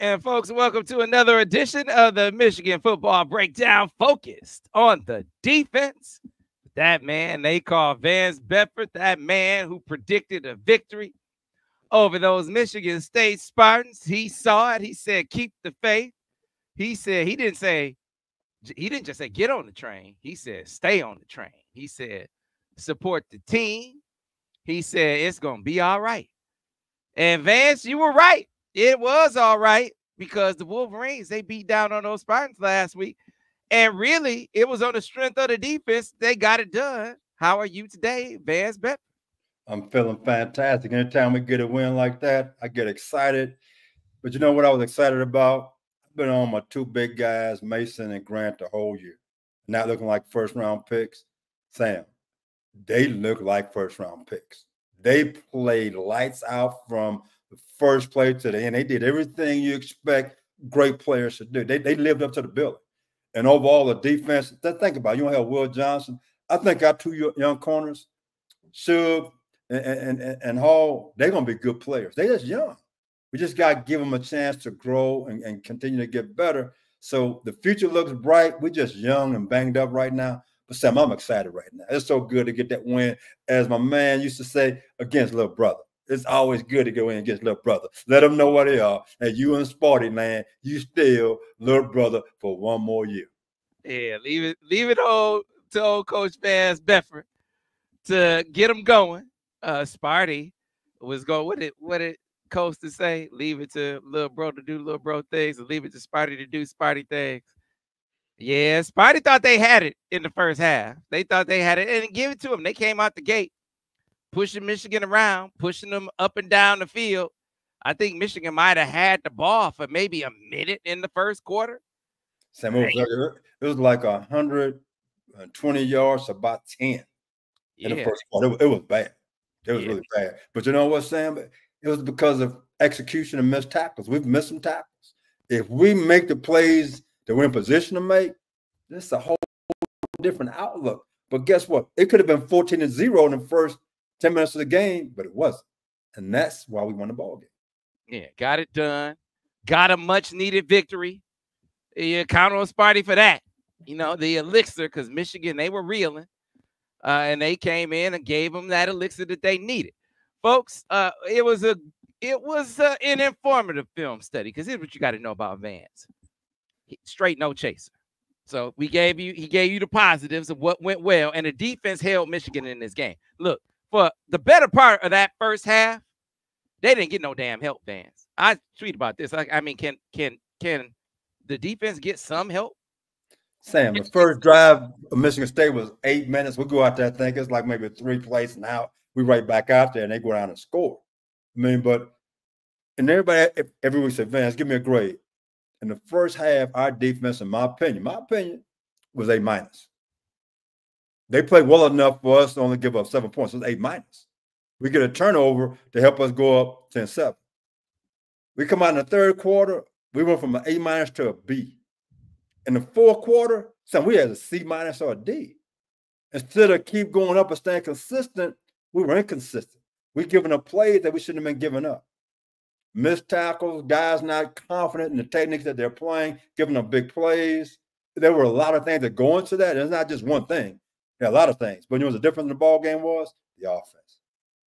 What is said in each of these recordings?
And folks, welcome to another edition of the Michigan Football Breakdown, focused on the defense. That man they call Vance Bedford, that man who predicted a victory over those Michigan State Spartans. He saw it. He said, keep the faith. He said, he didn't just say get on the train. He said, stay on the train. He said, support the team. He said, it's going to be all right. And Vance, you were right. It was all right because the Wolverines, they beat down on those Spartans last week. And really, it was on the strength of the defense. They got it done. How are you today, Vance Bedford? I'm feeling fantastic. Anytime we get a win like that, I get excited. But you know what I was excited about? I've been on my two big guys, Mason and Grant, the whole year. Not looking like first-round picks. Sam, they look like first-round picks. They played lights out from the first play to the end. They did everything you expect great players to do. They lived up to the billing. And overall, the defense, think about it. You don't have Will Johnson. I think our two young corners, Shug and Hall, they're going to be good players. They're just young. We just got to give them a chance to grow and continue to get better. So the future looks bright. We're just young and banged up right now. But, Sam, I'm excited right now. It's so good to get that win. As my man used to say, against little brother. It's always good to go in against little brother. Let them know what they are. And you in Sparty land, you still little brother for one more year. Yeah, leave it to old Coach Vance Bedford to get them going. Sparty was going. What did Coach to say? Leave it to little bro to do little bro things, and leave it to Sparty to do Sparty things. Yeah, Sparty thought they had it in the first half. They thought they had it, and give it to them. They came out the gate, pushing Michigan around, pushing them up and down the field. I think Michigan might have had the ball for maybe a minute in the first quarter. Sam, it was like 120 yards, about 10 in the first quarter. It was bad. It was really bad. But you know what, Sam? It was because of execution and missed tackles. We've missed some tackles. If we make the plays that we're in position to make, this is a whole different outlook. But guess what? It could have been 14-0 in the first 10 minutes of the game, but it wasn't. And that's why we won the ball game. Yeah, got it done. Got a much-needed victory. Yeah, count on Sparty for that. You know, the elixir, because Michigan, they were reeling. And they came in and gave them that elixir that they needed. Folks, it was an informative film study, because here's what you got to know about Vance. Straight no chaser. So he gave you the positives of what went well, and the defense held Michigan in this game. Look, for the better part of that first half, they didn't get no damn help, Vance. I tweet about this. I mean, can the defense get some help? Sam, the first drive of Michigan State was 8 minutes. We go out there, I think it's like maybe 3 plays and out. We right back out there, and they go down and score. I mean, and everybody every week said, Vance, give me a grade. In the first half, our defense, in my opinion, was A-. They played well enough for us to only give up 7 points. It was A-. We get a turnover to help us go up 10-7. We come out in the third quarter, we went from an A- to a B. In the fourth quarter, we had a C- or a D. Instead of keep going up and staying consistent, we were inconsistent. We're giving up plays that we shouldn't have been giving up. Missed tackles, guys not confident in the techniques that they're playing, giving up big plays. There were a lot of things that go into that. It's not just one thing. There are a lot of things. But you know what the difference in the ball game was? The offense.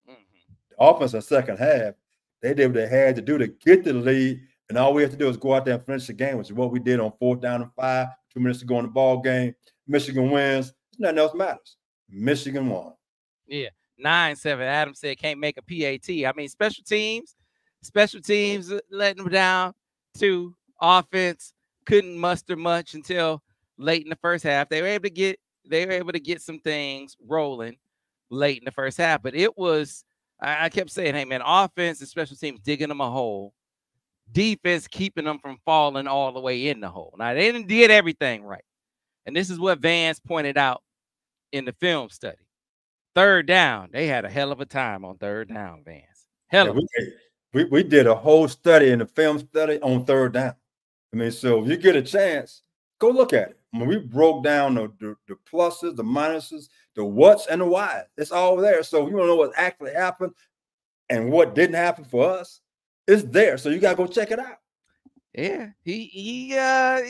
Mm-hmm. The offense in the second half, they did what they had to do to get the lead, and all we have to do is go out there and finish the game, which is what we did on 4th down and 5, 2 minutes to go in the ball game. Michigan wins. Nothing else matters. Michigan won. Yeah, 9-7. Adam said can't make a PAT. I mean, special teams letting them down. 2, offense couldn't muster much until late in the first half. They were able to get some things rolling late in the first half. But it was, I kept saying, hey man, offense and special teams digging them a hole. Defense keeping them from falling all the way in the hole. Now, they didn't did everything right. And this is what Vance pointed out in the film study. 3rd down, they had a hell of a time on 3rd down, Vance. We did a whole study in the film study on 3rd down. I mean, so if you get a chance, go look at it. I mean, we broke down the pluses, the minuses, the what's, and the why. It's all there. So you don't know what actually happened and what didn't happen for us. It's there. So you got to go check it out. Yeah,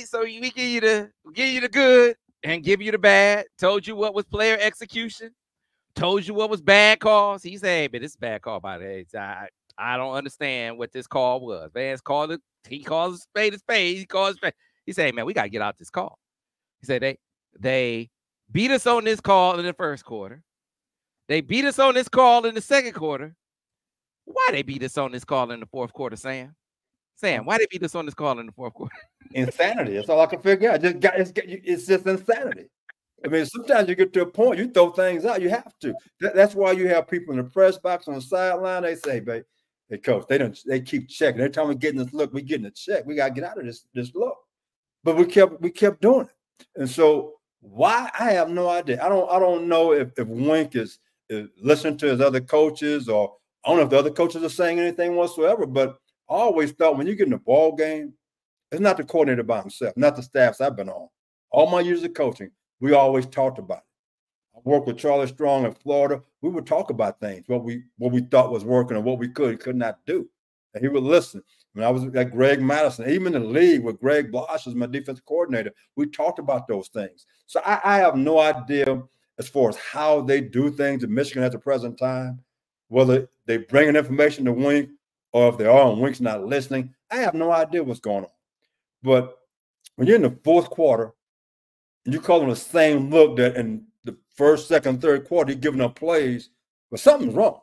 so we give you the good and give you the bad. Told you what was player execution. Told you what was bad calls. He said, "Hey, but this is bad call by the way. I don't understand what this call was." Vance called it. He calls a spade a spade. He calls spade. He said, "Hey, man, we got to get out this call." He said they beat us on this call in the first quarter. They beat us on this call in the second quarter. Why they beat us on this call in the fourth quarter, Sam? Sam, why they beat us on this call in the fourth quarter? Insanity. That's all I can figure out. It's just insanity. I mean, sometimes you get to a point you throw things out. You have to. That's why you have people in the press box on the sideline. They say, "Babe, hey coach, they keep checking. Every time we're getting this look, we're getting a check. We gotta get out of this look." But we kept doing it. And so why, I have no idea. I don't know if Wink is listening to his other coaches, or I don't know if the other coaches are saying anything whatsoever. But I always thought when you get in a ball game, it's not the coordinator by himself, not the staffs I've been on. All my years of coaching, we always talked about it. I worked with Charlie Strong in Florida. We would talk about things, what we thought was working and what we could not do. And he would listen. When I was at Greg Madison, even in the league with Greg Blosh as my defensive coordinator, we talked about those things. So I have no idea as far as how they do things in Michigan at the present time, whether they bring in information to Wink or if they are and Wink's not listening. I have no idea what's going on. But when you're in the fourth quarter and you call them the same look that in the first, second, third quarter, you're giving up plays, but something's wrong.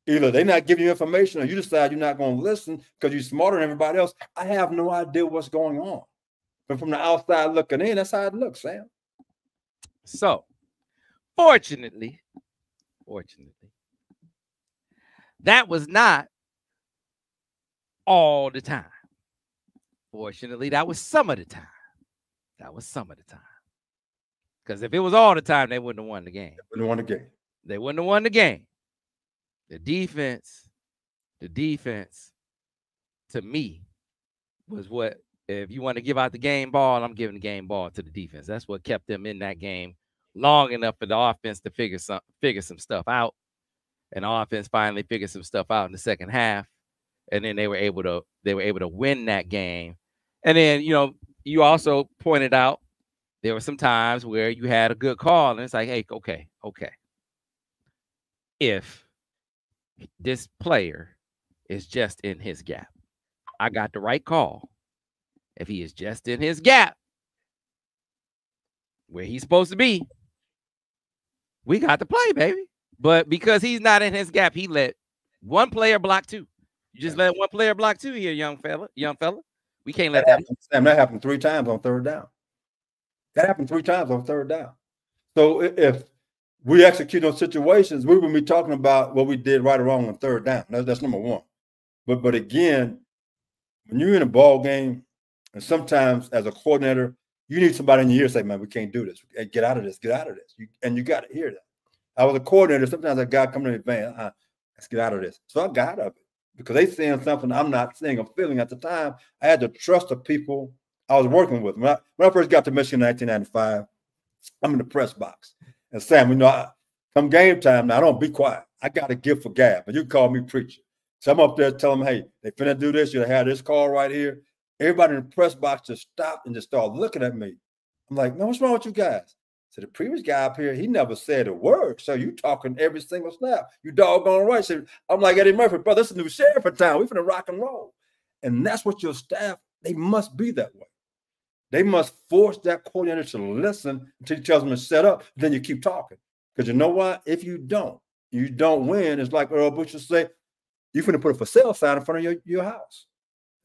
Either they're not giving you information or you decide you're not going to listen because you're smarter than everybody else. I have no idea what's going on. But from the outside looking in, that's how it looks, Sam. So, fortunately, that was not all the time. Fortunately, that was some of the time. Because if it was all the time, they wouldn't have won the game. They wouldn't have won the game. The defense, to me, was what, if you want to give out the game ball, I'm giving the game ball to the defense. That's what kept them in that game long enough for the offense to figure some stuff out. And the offense finally figured some stuff out in the second half. And then they were able to win that game. And then, you also pointed out there were some times where you had a good call, and it's like, hey, okay. If this player is just in his gap, I got the right call. If he is just in his gap, where he's supposed to be, we got to play, baby. But because he's not in his gap, he let one player block two. You just let one player block two here, young fella. We can't let that happen. Sam, that happened 3 times on third down. So if we execute those situations, we would be talking about what we did right or wrong on third down. That's number one. But again, when you're in a ball game, and sometimes as a coordinator, you need somebody in your ear to say, "Man, we can't do this. Get out of this. And you got to hear that. I was a coordinator. Sometimes a guy coming in advance, let's get out of this. So I got out of it because they saying something I'm not seeing or feeling at the time. I had to trust the people I was working with. When I first got to Michigan in 1995, I'm in the press box. And Sam, come game time now, I don't be quiet. I got a gift for gab, and you can call me preacher. So I'm up there telling them, hey, they finna do this. You have this call right here. Everybody in the press box just stopped and just started looking at me. I'm like, no, what's wrong with you guys? So the previous guy up here, he never said a word. So you talking every single snap. You doggone right. So I'm like, Eddie Murphy, brother, this is a new sheriff in town. We finna rock and roll. And that's what your staff, they must be that way. They must force that coordinator to listen until he tells them to set up. Then you keep talking. Because you know what? If you don't win. It's like Earl Bush would say, you're finna put a for sale sign in front of your house.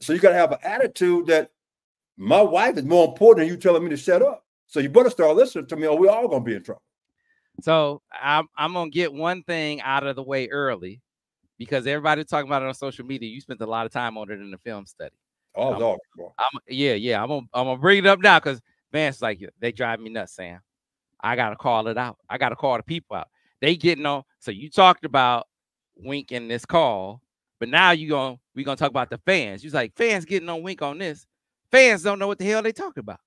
So you got to have an attitude that my wife is more important than you telling me to shut up. So you better start listening to me or we're all going to be in trouble. So I'm going to get one thing out of the way early because everybody's talking about it on social media. You spent a lot of time on it in the film study. I'm gonna bring it up now because Vance like they drive me nuts, Sam. I gotta call it out. I gotta call the people out. They getting on. So you talked about Wink in this call, but now we gonna talk about the fans. You like fans getting on Wink on this. Fans don't know what the hell they talking about.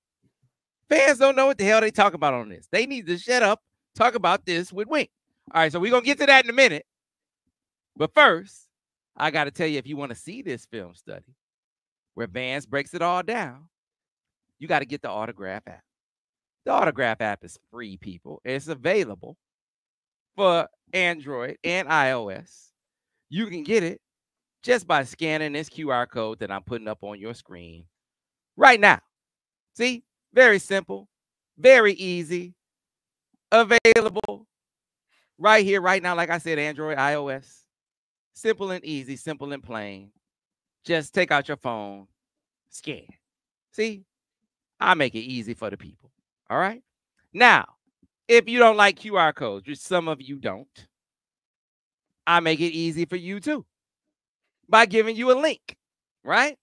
Fans don't know what the hell they talk about on this. They need to shut up. Talk about this with Wink. All right, so we're gonna get to that in a minute. But first, I gotta tell you, if you want to see this film study, where Vance breaks it all down, you got to get the Autograph app. The Autograph app is free, people. It's available for Android and iOS. You can get it just by scanning this QR code that I'm putting up on your screen right now. See? Very simple, very easy, available right here, right now. Like I said, Android, iOS. Simple and easy, simple and plain. Just take out your phone, scan. See? I make it easy for the people. All right? Now, if you don't like QR codes, which some of you don't, I make it easy for you too by giving you a link, right?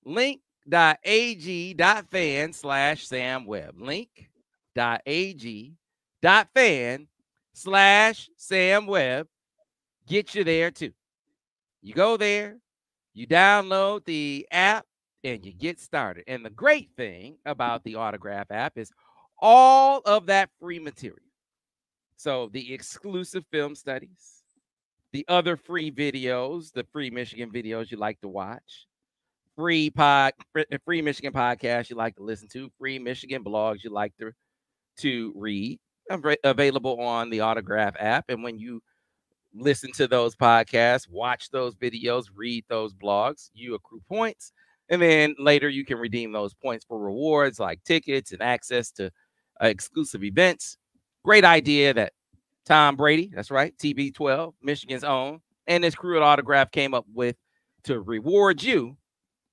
Link.ag.fan/Sam Webb. Link.ag.fan/Sam Webb. Get you there too. You go there, you download the app, and you get started. And the great thing about the Autograph app is all of that free material. So the exclusive film studies, the other free videos, the free Michigan videos you like to watch, free Michigan podcast you like to listen to, free Michigan blogs you like to read, available on the Autograph app. And when you listen to those podcasts, watch those videos, read those blogs, you accrue points. And then later you can redeem those points for rewards like tickets and access to exclusive events. Great idea that Tom Brady, that's right, TB12, Michigan's own, and his crew at Autograph came up with to reward you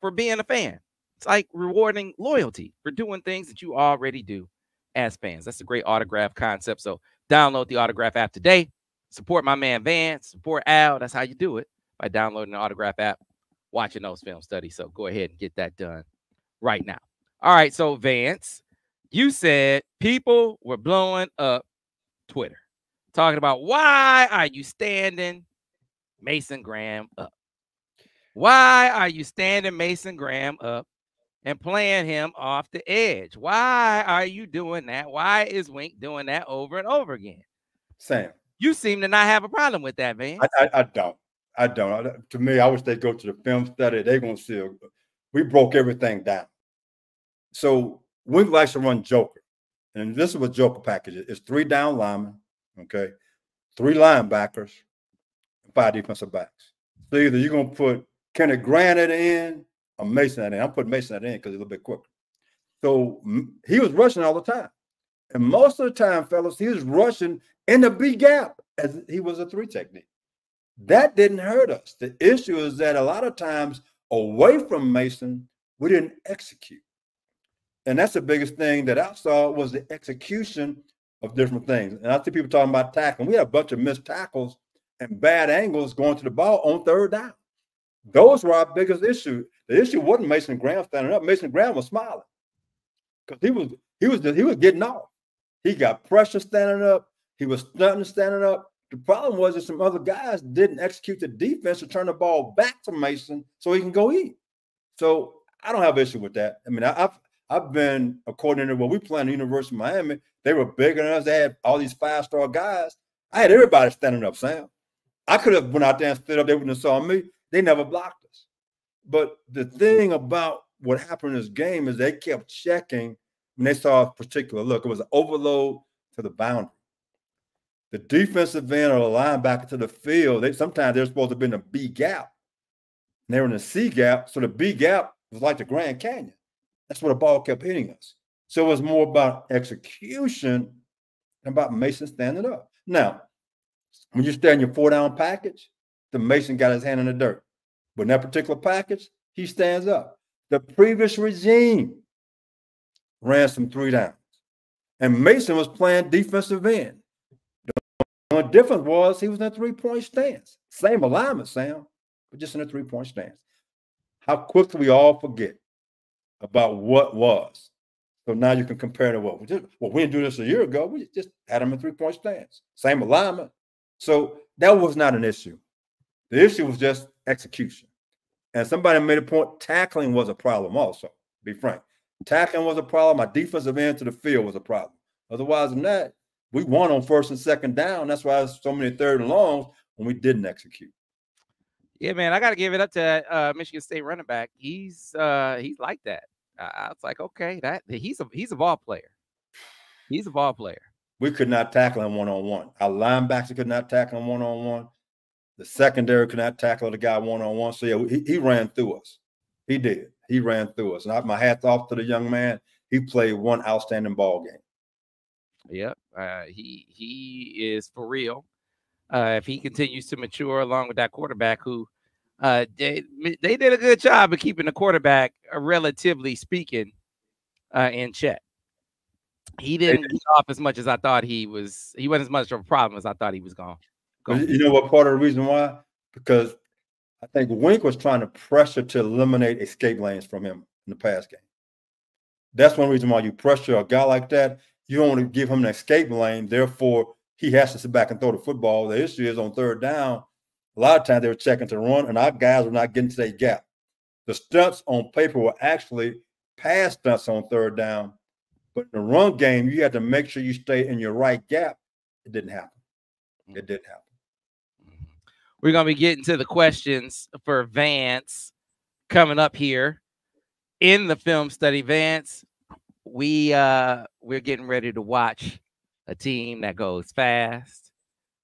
for being a fan. It's like rewarding loyalty for doing things that you already do as fans. That's a great Autograph concept. So download the Autograph app today. Support my man Vance, support Al. That's how you do it, by downloading the Autograph app, watching those film studies. So go ahead and get that done right now. All right, so Vance, you said people were blowing up Twitter, talking about, why are you standing Mason Graham up? Why are you standing Mason Graham up and playing him off the edge? Why are you doing that? Why is Wink doing that over and over again? Sam, you seem to not have a problem with that, man. I don't. I don't. To me, I wish they go to the film study. They're going to see. We broke everything down. So Wink likes to run Joker. And this is what Joker package is. It's 3 down linemen, okay, 3 linebackers, and 5 defensive backs. So either you're going to put Kenneth Grant at the end or Mason at the end. I'm putting Mason at the end because he's a little bit quicker. So he was rushing all the time. And most of the time, fellas, he was rushing in the B gap as he was a 3 technique. That didn't hurt us. The issue is that a lot of times away from Mason, we didn't execute. And that's the biggest thing that I saw was the execution of different things. And I see people talking about tackling. We had a bunch of missed tackles and bad angles going to the ball on 3rd down. Those were our biggest issue. The issue wasn't Mason Graham standing up. Mason Graham was smiling because he was getting off. He got pressure standing up. He was stunting standing up. The problem was that some other guys didn't execute the defense to turn the ball back to Mason so he can go eat. So I don't have an issue with that. I mean, I've been a coordinator where we played at the University of Miami. They were bigger than us. They had all these 5-star guys. I had everybody standing up, Sam. I could have went out there and stood up. They wouldn't have saw me. They never blocked us. But the thing about what happened in this game is they kept checking when they saw a particular look. It was an overload to the boundary. The defensive end or the linebacker to the field, sometimes they're supposed to be in the B gap. And they were in the C gap. So the B gap was like the Grand Canyon. That's where the ball kept hitting us. So it was more about execution than about Mason standing up. Now, when you stay in your 4-down package, the Mason got his hand in the dirt. But in that particular package, he stands up. The previous regime ran some 3 downs. And Mason was playing defensive end. The only difference was he was in a 3-point stance. Same alignment, Sam, but just in a 3-point stance. How quickly we all forget about what was. So now you can compare to what we did. Well, we didn't do this a year ago. We just had him in 3-point stance. Same alignment. So that was not an issue. The issue was just execution. And somebody made a point, tackling was a problem also, to be frank. Tackling was a problem. Our defensive end to the field was a problem. Otherwise than that, we won on 1st and 2nd down. That's why there's so many 3rd and longs when we didn't execute. Yeah, man, I got to give it up to Michigan State running back. He's like that. I was like, okay, he's a ball player. He's a ball player. We could not tackle him one-on-one. Our linebackers could not tackle him one-on-one. The secondary could not tackle the guy one-on-one. So, yeah, he ran through us. He did. He ran through us. And my hat's off to the young man. He played one outstanding ball game. Yep. He is for real. If he continues to mature along with that quarterback who they did a good job of keeping the quarterback, relatively speaking, in check. He didn't get off as much as I thought he was. He wasn't as much of a problem as I thought he was going. You know what part of the reason why? Because I think Wink was trying to pressure to eliminate escape lanes from him in the pass game. That's one reason why you pressure a guy like that. You don't want to give him an escape lane. Therefore, he has to sit back and throw the football. The issue is on third down, a lot of times they were checking to run, and our guys were not getting to that gap. The stunts on paper were actually pass stunts on third down. But in the run game, you had to make sure you stay in your right gap. It didn't happen. It didn't happen. We're going to be getting to the questions for Vance coming up here in the film study. Vance, we're getting ready to watch a team that goes fast,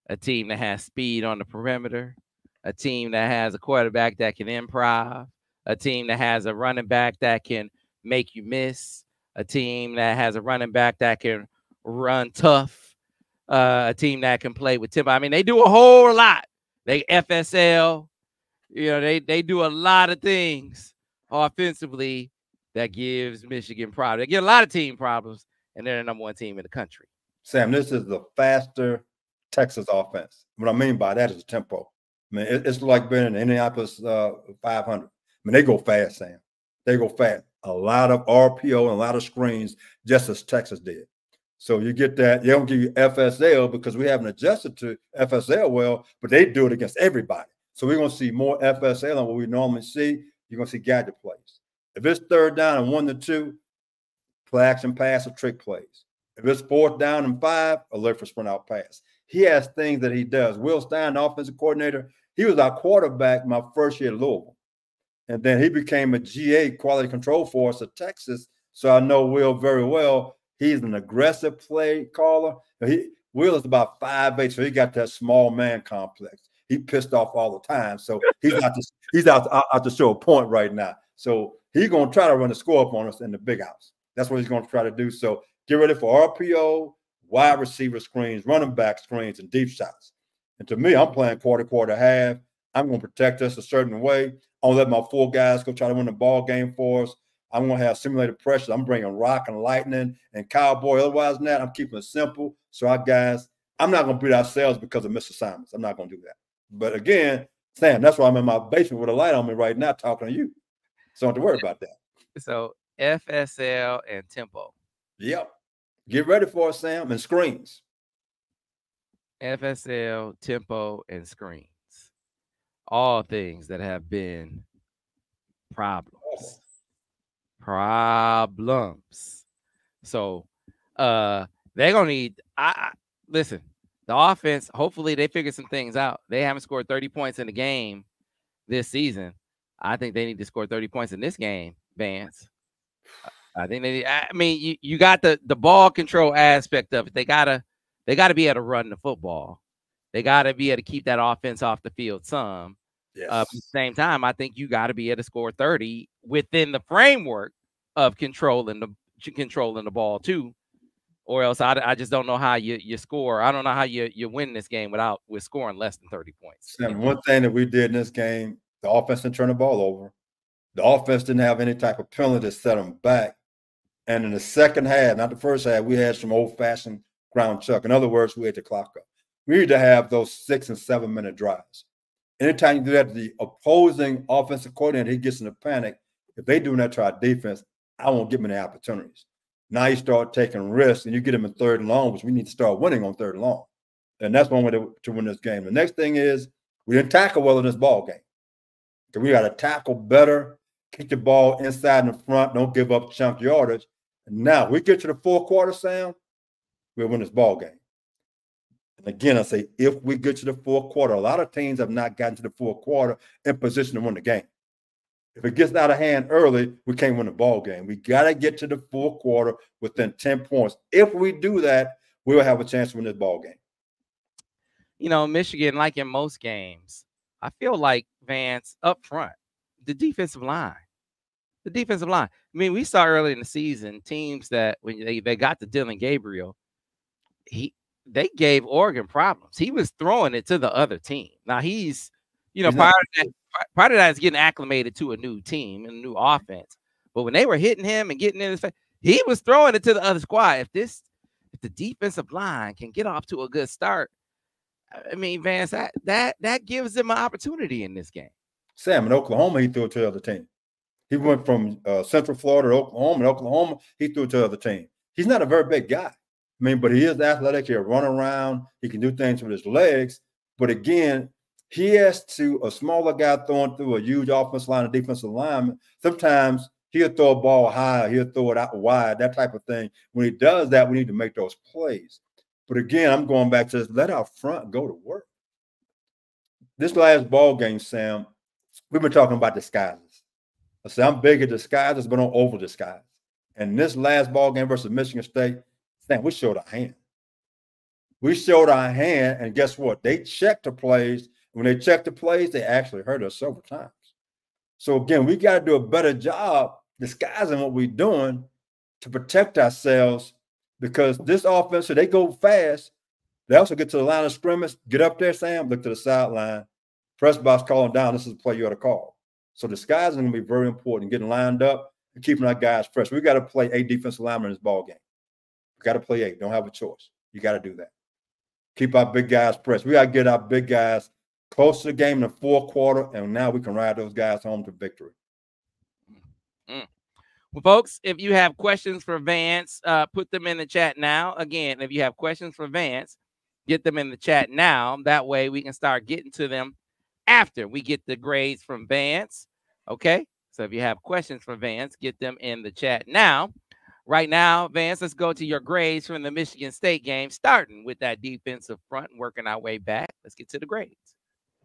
a team that has speed on the perimeter, a team that has a quarterback that can improv, a team that has a running back that can make you miss, a team that has a running back that can run tough, a team that can play with tempo. I mean, they do a whole lot. They FSL, they do a lot of things offensively that gives Michigan problems. They get a lot of team problems, and they're the number one team in the country. Sam, this is the faster Texas offense. What I mean by that is tempo. I mean, it's like being in Indianapolis 500. I mean, they go fast, Sam. They go fast. A lot of RPO and a lot of screens, just as Texas did. So you get that. They don't give you FSL because we haven't adjusted to FSL well, but they do it against everybody. So we're going to see more FSL than what we normally see. You're going to see gadget plays. If it's third down and 1-2, play action pass or trick plays. If it's fourth down and 5, alert for sprint out pass. He has things that he does. Will Stein, the offensive coordinator, he was our quarterback my first year at Louisville. And then he became a GA, quality control for us at Texas. So I know Will very well. He's an aggressive play caller. Will is about 5'8", so he got that small man complex. He pissed off all the time. So he's out to show a point right now. So he's going to try to run the score up on us in the big house. That's what he's going to try to do. So get ready for RPO, wide receiver screens, running back screens, and deep shots. And to me, I'm playing quarter, half. I'm going to protect us a certain way. I'm going to let my 4 guys go try to win the ball game for us. I'm going to have simulated pressure. I'm bringing rock and lightning and cowboy. Otherwise than that, I'm keeping it simple. So our guys, I'm not going to beat ourselves because of misassignments. I'm not going to do that. But again, Sam, that's why I'm in my basement with a light on me right now talking to you. So don't have to worry about that. So FSL and tempo. Yep. Get ready for it, Sam, and screens. FSL, tempo, and screens. All things that have been problems. So they're gonna need listen, the offense, hopefully they figure some things out. They haven't scored 30 points in the game this season. I think they need to score 30 points in this game, Vance. I think you got the ball control aspect of it. They gotta be able to run the football. They gotta be able to keep that offense off the field some. Yes. At the same time, I think you got to be able to score 30 within the framework of controlling the ball too, or else I just don't know how you score. I don't know how you win this game with scoring less than 30 points. And one thing that we did in this game, the offense didn't turn the ball over. The offense didn't have any type of penalty to set them back. And in the second half, not the first half, we had some old-fashioned ground chuck. In other words, we had the clock up. We need to have those 6 and 7 minute drives. Anytime you do that to the opposing offensive coordinator, he gets in a panic. If they do that to our defense, I won't give them any opportunities. Now you start taking risks, and you get them in third and long, which we need to start winning on third and long. And that's one way to win this game. The next thing is we didn't tackle well in this ball game. So we got to tackle better, kick the ball inside and in front, don't give up chunk yardage. And now we get to the fourth quarter, Sam, we'll win this ball game. Again, I say if we get to the fourth quarter, a lot of teams have not gotten to the fourth quarter in position to win the game. If it gets out of hand early, we can't win the ball game. We got to get to the fourth quarter within 10 points. If we do that, we'll have a chance to win this ball game. You know, Michigan, like in most games, I feel like Vance up front, the defensive line. I mean, we saw early in the season teams that when they got to Dylan Gabriel, they gave Oregon problems. He was throwing it to the other team. Now he's part of that is getting acclimated to a new team and a new offense. But when they were hitting him and getting in his face, he was throwing it to the other squad. If the defensive line can get off to a good start, I mean, Vance, that gives them an opportunity in this game. Sam, in Oklahoma, he threw it to the other team. He went from Central Florida to Oklahoma. In Oklahoma, he threw it to the other team. He's not a very big guy. I mean, but he is athletic. He'll run around. He can do things with his legs. But again, he has to, a smaller guy throwing through a huge offensive line and defensive lineman, sometimes he'll throw a ball high, he'll throw it out wide, that type of thing. When he does that, we need to make those plays. But again, I'm going back to this, let our front go to work. This last ball game, Sam, we've been talking about disguises. I said, I'm big at disguises, but don't over disguise. And this last ball game versus Michigan State, Sam, we showed our hand. We showed our hand, and guess what? They checked the plays. When they checked the plays, they actually hurt us several times. So again, we got to do a better job disguising what we're doing to protect ourselves, because this offense, so they go fast. They also get to the line of scrimmage, get up there, Sam, look to the sideline, press box, calling down. This is the play you ought to call. So disguising is going to be very important, getting lined up and keeping our guys fresh. We got to play 8 defensive linemen in this ball game. We got to play 8. Don't have a choice. You got to do that. Keep our big guys fresh. We got to get our big guys close to the game in the fourth quarter, and now we can ride those guys home to victory. Well, folks, if you have questions for Vance, put them in the chat now. Again, if you have questions for Vance, get them in the chat now. That way we can start getting to them after we get the grades from Vance. Okay? So if you have questions for Vance, get them in the chat now. Right now, Vance, let's go to your grades from the Michigan State game, starting with that defensive front and working our way back. Let's get to the grades.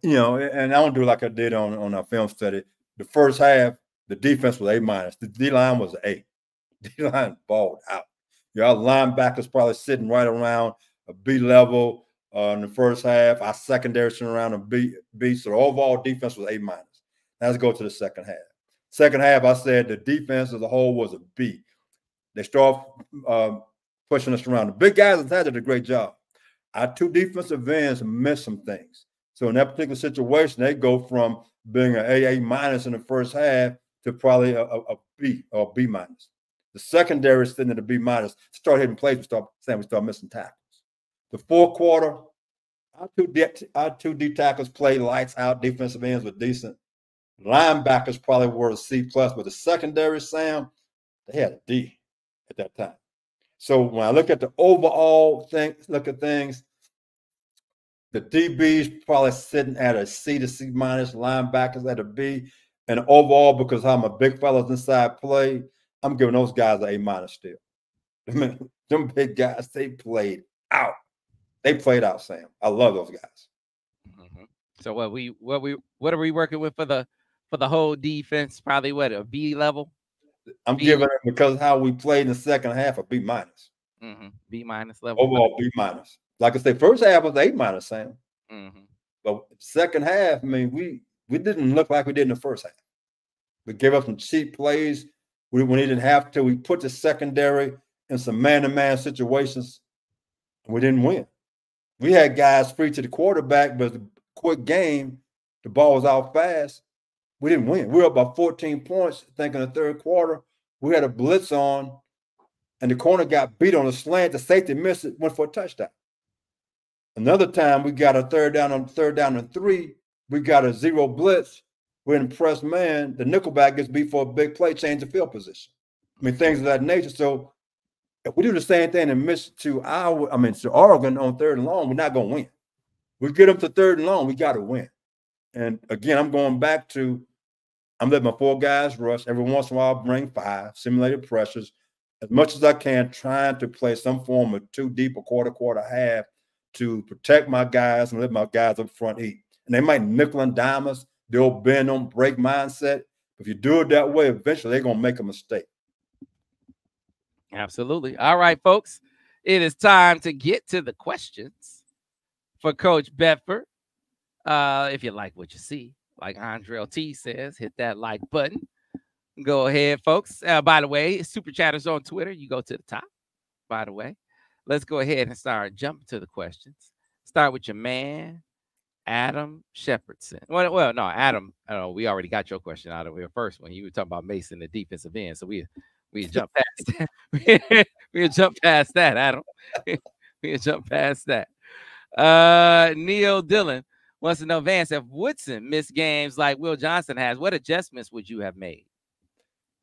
You know, and I don't do like I did on our film study. The first half, the defense was A-. The D-line was an A. D-line balled out. Our linebackers probably sitting right around a B level in the first half. Our secondary sitting around a B. So the overall defense was A-. Now let's go to the second half. Second half, I said the defense as a whole was a B. They start pushing us around. The big guys inside did a great job. Our 2 defensive ends missed some things. So in that particular situation, they go from being an A- in the first half to probably a B or B-. The secondary is sitting at a B-. Start hitting plays, we start missing tackles. The fourth quarter, our two D tackles played lights out. Defensive ends were decent. Linebackers probably were a C+, but the secondary, Sam, they had a D at that time. So when I look at the overall things, the DBs probably sitting at a C to C-, linebackers at a B, and overall, because I'm a big fellas inside play, I'm giving those guys an A- still. Them big guys, they played out. They played out, Sam. I love those guys. Mm-hmm. So what are we working with for the whole defense? Probably what, a B level? I'm giving it, because of how we played in the second half, a B-. Mm-hmm. B- level. Overall B-. Like I said, first half was A-, Sam. Mm-hmm. But second half, I mean, we didn't look like we did in the first half. We gave up some cheap plays when we didn't have to. We put the secondary in some man-to-man situations. We didn't win. We had guys free to the quarterback, but the quick game, the ball was out fast. We didn't win. We were up by 14 points, I think, in the third quarter. We had a blitz on, and the corner got beat on a slant. The safety missed it, went for a touchdown. Another time, we got a third down and 3. We got a 0 blitz. We're in press man. The nickelback gets beat for a big play, change the field position. I mean, things of that nature. So if we do the same thing and miss to Oregon on 3rd and long, we're not going to win. We get them to 3rd and long, we got to win. And again, I'm going back to, I'm letting my 4 guys rush. Every once in a while, I'll bring 5, simulated pressures. As much as I can, trying to play some form of 2 deep, a quarter, half, to protect my guys and let my guys up front eat. And they might nickel and dime us. They'll bend on break mindset. If you do it that way, eventually they're going to make a mistake. Absolutely. All right, folks. It is time to get to the questions for Coach Bedford. If you like what you see, like Andre T says, hit that like button. Go ahead, folks. By the way, Super Chatters on Twitter. You go to the top, by the way. Let's go ahead and start jumping to the questions. Start with your man, Adam Shepherdson. Well, no, Adam, we already got your question out of your first one. You were talking about Mason, the defensive end. So we jumped past that. we jumped past that, Adam. we jumped past that. Neil Dillon wants to know, Vance, if Woodson missed games like Will Johnson has, what adjustments would you have made?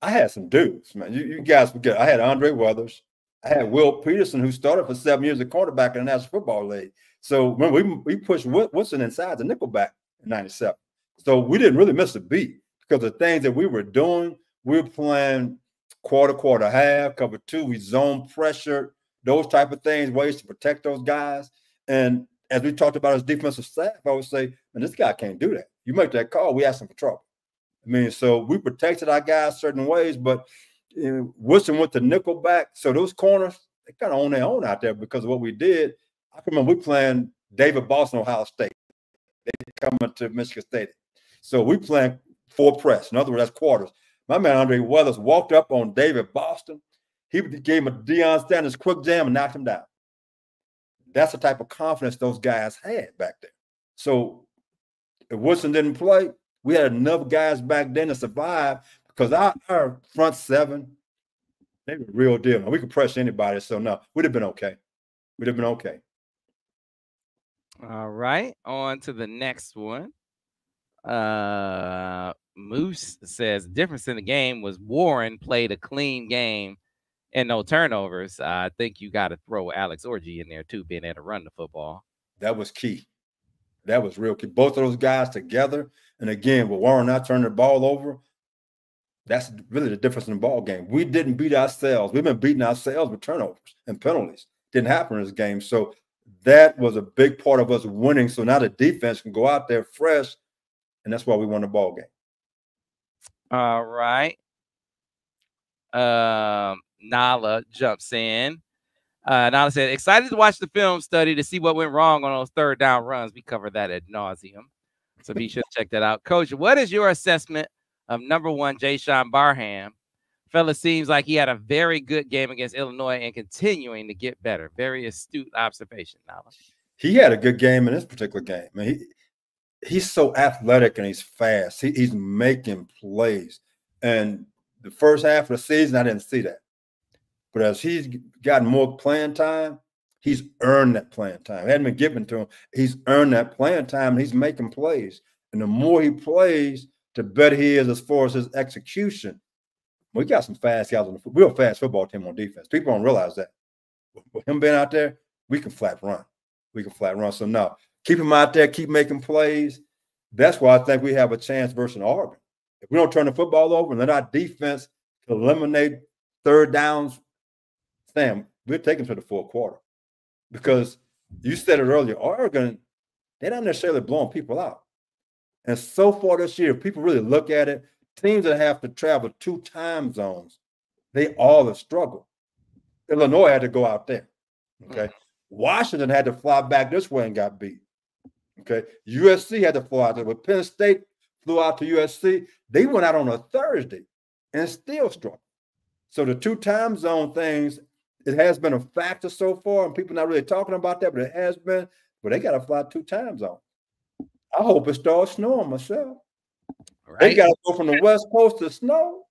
I had some dudes, man. You guys forget. I had Andre Weathers. I had Will Peterson, who started for 7 years at quarterback in the National Football League. So when we pushed Woodson inside the nickelback in '97. So we didn't really miss a beat because the things that we were doing, we were playing quarter, half, cover two. We zone pressure, those type of things, ways to protect those guys. And as we talked about as defensive staff, I would say, man, this guy can't do that. You make that call, we ask him for trouble. I mean, so we protected our guys certain ways, but Woodson went to nickelback. So those corners, they kind of on their own out there because of what we did. I remember we playing David Boston, Ohio State. They coming to Michigan State. So we playing four press. In other words, that's quarters. My man Andre Weathers walked up on David Boston. He gave him a Deion Sanders quick jam and knocked him down. That's the type of confidence those guys had back there. So if Woodson didn't play, we had enough guys back then to survive because our front seven, they were real deal. We could press anybody. So, no, we'd have been okay. We'd have been okay. All right. On to the next one. Moose says the difference in the game was Warren played a clean game and no turnovers. I think you got to throw Alex Orji in there, too, being able to run the football. That was key. That was real key. Both of those guys together. And again, with Warren not turning the ball over, that's really the difference in the ball game. We didn't beat ourselves. We've been beating ourselves with turnovers and penalties. Didn't happen in this game. So that was a big part of us winning. So now the defense can go out there fresh, and that's why we won the ball game. All right. Nala jumps in. Nala said, excited to watch the film study to see what went wrong on those third down runs. We covered that ad nauseum. So be sure to check that out. Coach, what is your assessment of number one, Jayshon Barham? Fella seems like he had a very good game against Illinois and continuing to get better. Very astute observation, Nala. He had a good game in this particular game. I mean, he's so athletic and he's fast. He's making plays. And the first half of the season, I didn't see that. But as he's gotten more playing time, he's earned that playing time. It hadn't been given to him. He's earned that playing time, and he's making plays. And the more he plays, the better he is as far as his execution. We got some fast guys on the we're a fast football team on defense. People don't realize that. With him being out there, we can flat run. We can flat run. So, no, keep him out there, keep making plays. That's why I think we have a chance versus Oregon. If we don't turn the football over and let our defense eliminate third downs, Sam, we're taking to the fourth quarter. Because you said it earlier, Oregon, they're not necessarily blowing people out. And so far this year, if people really look at it, teams that have to travel 2 time zones, they all have struggled. Illinois had to go out there. Okay. Washington had to fly back this way and got beat. Okay. USC had to fly out there. When Penn State flew out to USC, they went out on a Thursday and still struggled. So the 2 time zone things, it has been a factor so far, and people not really talking about that, but it has been. But they got to fly 2 time zones. I hope it starts snowing myself. Right. They got to go from the West Coast to snow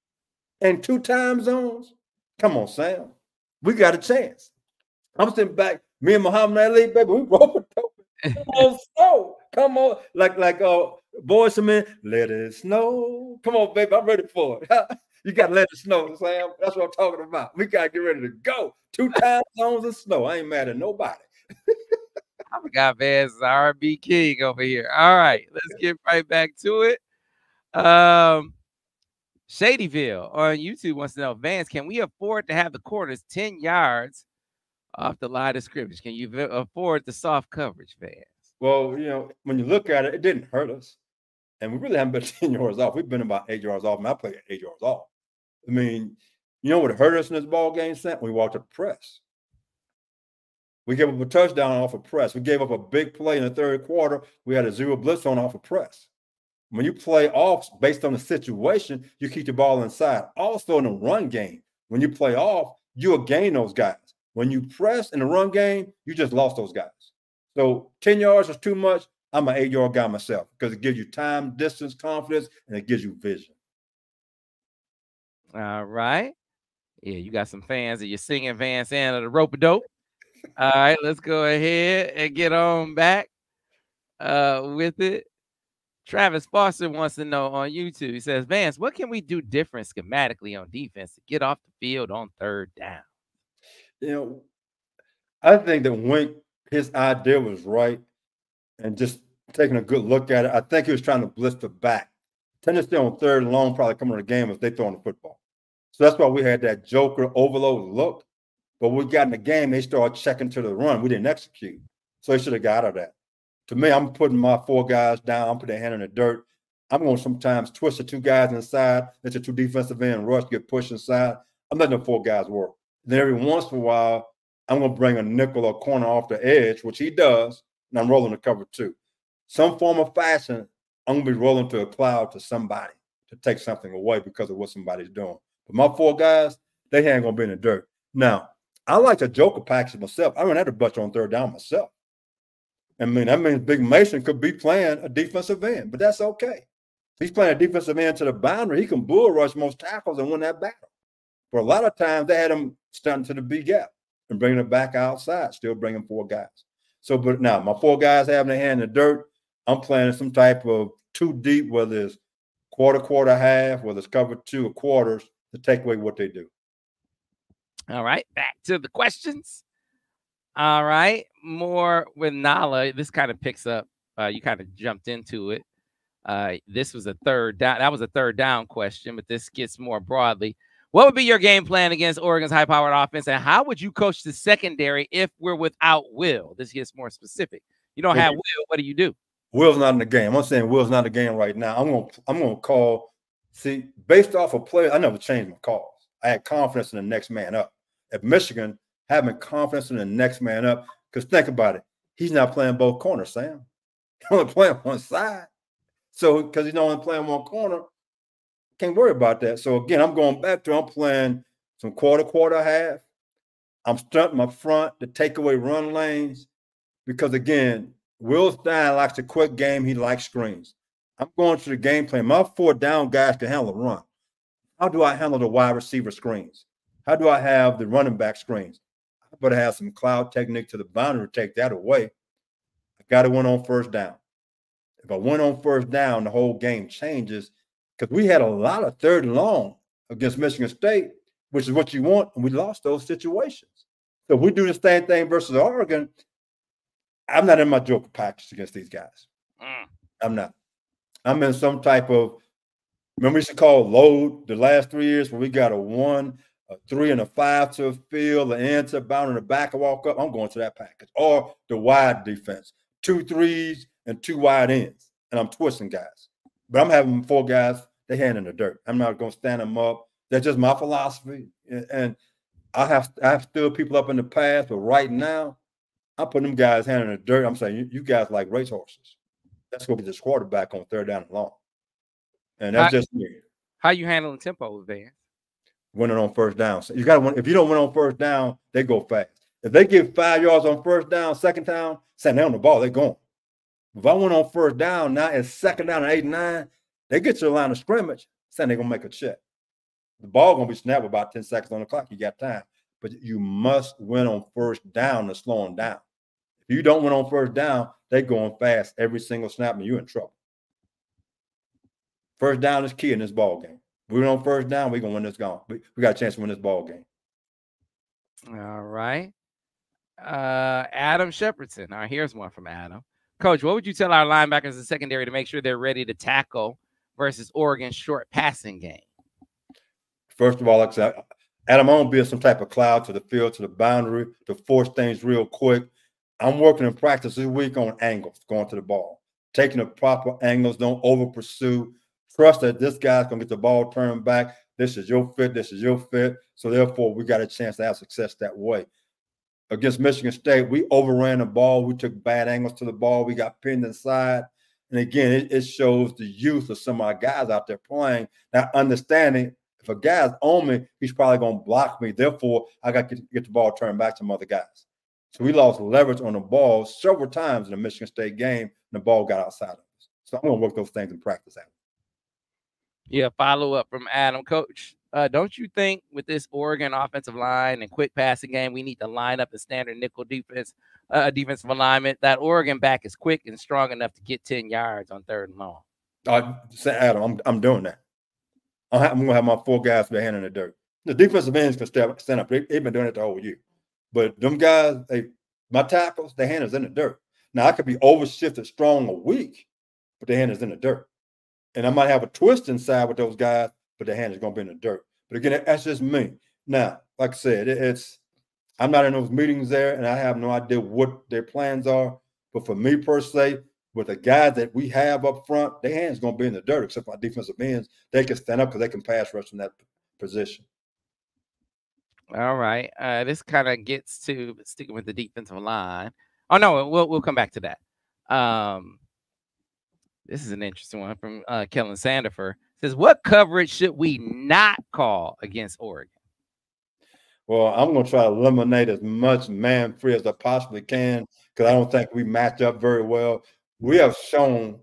and 2 time zones. Come on, Sam. We got a chance. I'm sitting back, me and Muhammad Ali, baby, we rolling. Come on, snow. Come on. Like Boys and Men, let it snow. Come on, baby, I'm ready for it. You got to let it snow, Sam. That's what I'm talking about. We got to get ready to go. 2 time zones of snow. I ain't mad at nobody. I forgot Vance is R&B king over here. All right, let's get right back to it. Shadyville on YouTube wants to know, Vance, can we afford to have the corners 10 yards off the line of scrimmage. Can you afford the soft coverage, fans? Well, when you look at it, it didn't hurt us. And we really haven't been 10 yards off. We've been about 8 yards off, and I played 8 yards off. I mean, you know what hurt us in this ball game, Sam? We walked up the press. We gave up a touchdown off a press. We gave up a big play in the third quarter. We had a zero blitz on off a press. When you play off based on the situation, you keep the ball inside. Also in the run game, when you play off, you'll gain those guys. When you press in the run game, you just lost those guys. So 10 yards is too much. I'm an 8-yard guy myself because it gives you time, distance, confidence, and it gives you vision. All right. Yeah, you got some fans that you're singing Vance and the rope-a-dope. All right, let's go ahead and get on back with it. Travis Foster wants to know on YouTube. He says, Vance, what can we do different schematically on defense to get off the field on third down? I think that Wink, his idea was right, and just taking a good look at it, I think he was trying to blitz the back. Tennessee on third and long probably coming to the game if they throwing the football. So that's why we had that joker overload look. But when we got in the game, they started checking to the run. We didn't execute. So they should have got out of that. To me, I'm putting my 4 guys down. I'm putting their hand in the dirt. I'm going to sometimes twist the 2 guys inside, let the 2 defensive end rush, get pushed inside. I'm letting the 4 guys work. Then every once in a while, I'm going to bring a nickel or corner off the edge, which he does, and I'm rolling the cover 2. Some form of fashion, I'm going to be rolling to a cloud to somebody to take something away because of what somebody's doing. But my 4 guys, they ain't going to be in the dirt. Now, I like to joker package myself. I run out of bunch on third down myself. I mean, that means Big Mason could be playing a defensive end, but that's okay. If he's playing a defensive end to the boundary, he can bull rush most tackles and win that battle. For a lot of times, they had him stunting to the B gap and bringing it back outside, still bringing 4 guys. So, but now my 4 guys having their hand in the dirt, I'm playing some type of 2 deep, whether it's quarter, half, whether it's cover 2 or quarters, to take away what they do. All right, back to the questions. All right, more with Nala. This kind of picks up. You kind of jumped into it. This was a third down. That was a third down question, but this gets more broadly. What would be your game plan against Oregon's high-powered offense, and how would you coach the secondary if we're without Will? This gets more specific. You don't have Will. What do? Will's not in the game. I'm saying Will's not in the game right now. I'm gonna call. See, based off of play, I never changed my calls. I had confidence in the next man up. At Michigan, having confidence in the next man up, because think about it, he's not playing both corners, Sam. He's only playing one side. So because he's only playing one corner, can't worry about that. So again, I'm going back to I'm playing some quarter, half. I'm stunting my front to take away run lanes because again, Will Stein likes a quick game. He likes screens. I'm going to the game plan. My 4 down guys can handle the run. How do I handle the wide receiver screens? How do I have the running back screens? I better have some cloud technique to the boundary to take that away. I got to win on first down. If I win on first down, the whole game changes because we had a lot of third and long against Michigan State, which is what you want, and we lost those situations. So if we do the same thing versus Oregon, I'm not in my joker package against these guys. I'm not. I'm in some type of, remember we used to call load the last 3 years where we got a 1, a 3, and a 5 to a field, the end to bound in the back and walk up. I'm going to that package. Or the wide defense, 2 3s and 2 wide ends. And I'm twisting guys. But I'm having 4 guys, they hand in the dirt. I'm not going to stand them up. That's just my philosophy. And I've stood people up in the past, but right now, I'm putting them guys hand in the dirt. I'm saying, you guys like racehorses. That's going to be this quarterback on third down and long. And that's just me. How you handling tempo with Vance? Winning on first down. So you got to win. If you don't win on first down, they go fast. If they get 5 yards on first down, second down, saying they're on the ball, they're going. If I went on first down, now it's second down and 8 and 9, they get to the line of scrimmage, saying they're going to make a check. The ball going to be snapped with about 10 seconds on the clock. You got time. But you must win on first down to slow them down. If you don't win on first down, they're going fast every single snap, and you're in trouble. First down is key in this ball game. If we're on first down, we're going to win this game. We got a chance to win this ball game. All right. Adam Shepardson. All right, here's one from Adam. Coach, what would you tell our linebackers in secondary to make sure they're ready to tackle versus Oregon's short passing game? First of all, like I said, Adam, I'm gonna build some type of cloud to the field, to the boundary, to force things real quick. I'm working in practice this week on angles, going to the ball, taking the proper angles, don't over pursue. Trust that this guy's gonna get the ball turned back. This is your fit, this is your fit. So therefore, we got a chance to have success that way. Against Michigan State, we overran the ball. We took bad angles to the ball. We got pinned inside. And again, it shows the youth of some of our guys out there playing, not understanding if a guy's on me, he's probably going to block me. Therefore, I got to get the ball turned back to some other guys. So we lost leverage on the ball several times in the Michigan State game, and the ball got outside of us. So I'm going to work those things in practice out. Yeah, follow up from Adam. Coach, don't you think with this Oregon offensive line and quick passing game, we need to line up the standard nickel defensive alignment? That Oregon back is quick and strong enough to get 10 yards on 3rd and long. Adam, I'm doing that. I'm going to have my 4 guys with their hand in the dirt. The defensive ends can stand up. They've been doing it the whole year. But them guys, my tackles, their hand is in the dirt. Now, I could be overshifted strong or weak, but their hand is in the dirt. And I might have a twist inside with those guys, but their hand is going to be in the dirt. But again, that's just me. Now, like I said, I'm not in those meetings there, and I have no idea what their plans are. But for me, per se, with the guys that we have up front, their hands going to be in the dirt, except for our defensive ends. They can stand up because they can pass rush from that position. All right. This kind of gets to sticking with the defensive line. Oh, no, we'll come back to that. This is an interesting one from Kellen Sandifer. Says, what coverage should we not call against Oregon? Well, I'm going to try to eliminate as much man-free as I possibly can because I don't think we match up very well. We have shown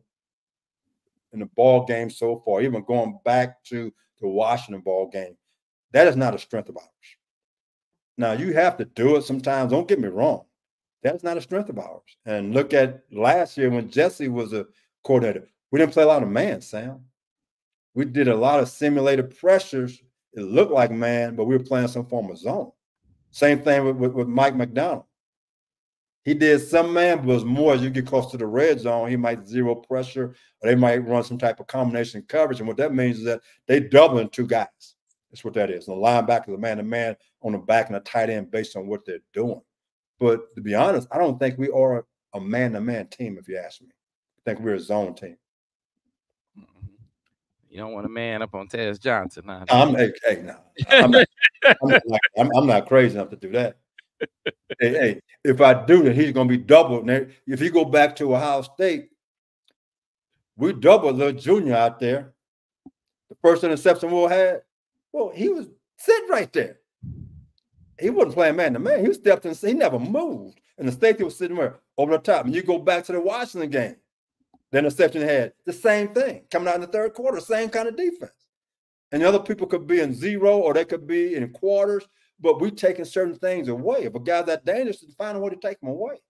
in the ball game so far, even going back to the Washington ball game, that is not a strength of ours. Now, you have to do it sometimes. Don't get me wrong. That's not a strength of ours. And look at last year when Jesse was a coordinator. We didn't play a lot of man, Sam. We did a lot of simulated pressures. It looked like man, but we were playing some form of zone. Same thing with Mike McDonald. He did some man, but it was more as you get close to the red zone, he might zero pressure, or they might run some type of combination coverage. And what that means is that they doubling 2 guys. That's what that is. And the linebacker is a man-to-man on the back and a tight end based on what they're doing. But to be honest, I don't think we are a man-to-man team, if you ask me. I think we're a zone team. You don't want a man up on Tez Johnson. Huh? I'm not crazy enough to do that. Hey, if I do, then he's going to be doubled. Now, if you go back to Ohio State, we doubled little junior out there. The first interception Will had, well, he was sitting right there. He wasn't playing man-to-man. He stepped in, he never moved. And the safety was sitting there over the top. And you go back to the Washington game, the interception had the same thing coming out in the 3rd quarter, same kind of defense. And the other people could be in zero or they could be in quarters, but we taking certain things away. If a guy's that dangerous, find a way to take them away.